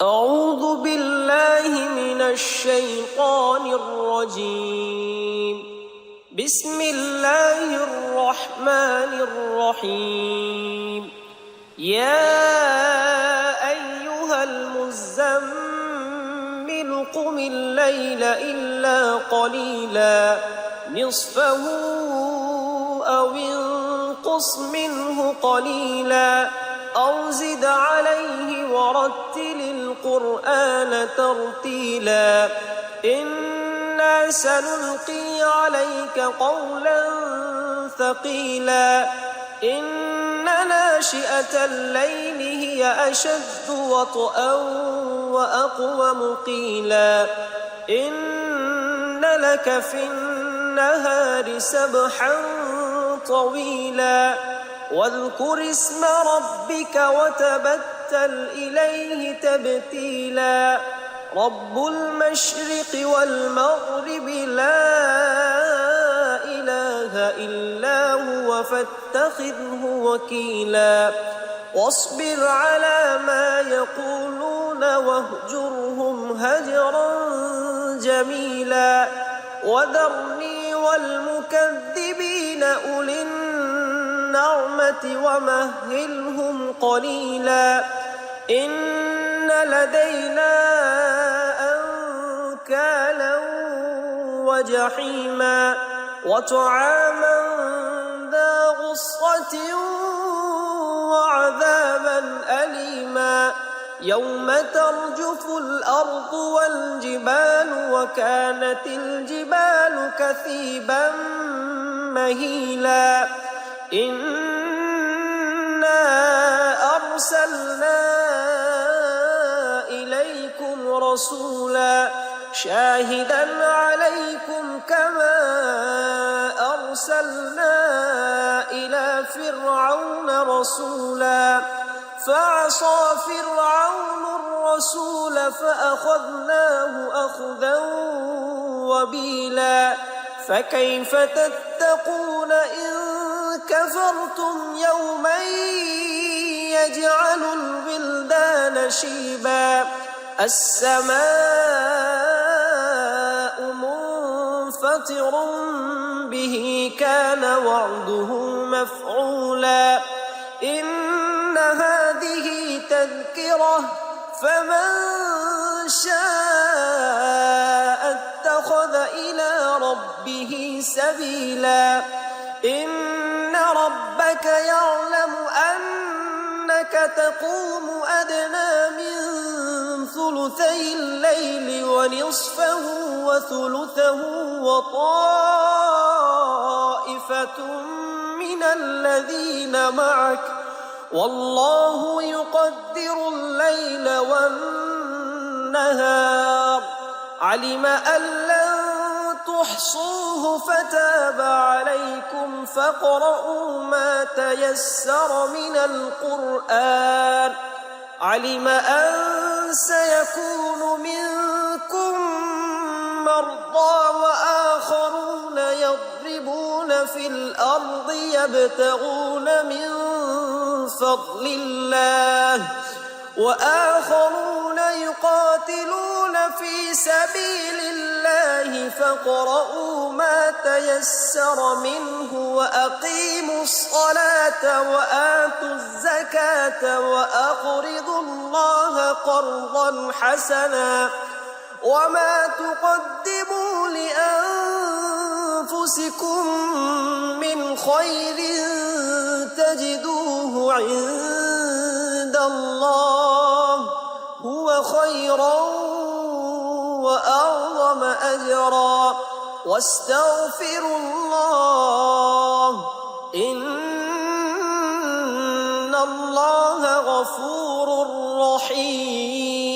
أعوذ بالله من الشيطان الرجيم. بسم الله الرحمن الرحيم. يا أيها المزمل قم الليل إلا قليلا نصفه أو انقص منه قليلا أو زد عليه ورتل القرآن ترتيلا إنا سنلقي عليك قولا ثقيلا إن ناشئة الليل هي أشد وطئا وأقوم قيلا إن لك في النهار سبحا طويلا واذكر اسم ربك وتبتل إليه تبتيلا رب المشرق والمغرب لا إله إلا هو فاتخذه وكيلا واصبر على ما يقولون واهجرهم هجرا جميلا وذرني والمكذبين أولي النعمة ومهلهم قليلا إن لدينا أنكالا وجحيما وطعاما ذا غصة وعذابا أليما يوم ترجف الأرض والجبال وكانت الجبال كثيبا مهيلا إنا أرسلنا إليكم رسولا شاهدا عليكم كما أرسلنا إلى فرعون رسولا فعصى فرعون الرسول فأخذناه أخذا وبيلا فكيف تتقون إن كفرتم يوما يجعل الولدان شيبا السماء منفطر به كان وعده مفعولا إن هذه تذكرة فمن شاء اتخذ إلى ربه سبيلا إن ربك يعلم أنك تقوم أدنى من ثلثي الليل ونصفه وثلثه وطائفة من الذين معك والله يقدر الليل والنهار علم أن لن تحصوه فتاب عليكم فاقرؤوا ما تيسر من القرآن علم أن سيكون منكم مرضى وآخرون يضربون في الأرض يبتغون من فضل الله وآخرون يقاتلون في سبيل الله فاقرؤوا ما تيسر منه وأقيموا الصلاة وآتوا الزكاة وأقرضوا الله قرضا حسنا وما تقدموا لأنفسكم من خير تجدوه عند الله هو خيرا وأعظم أجرا واستغفروا الله إن الله غفور رحيم.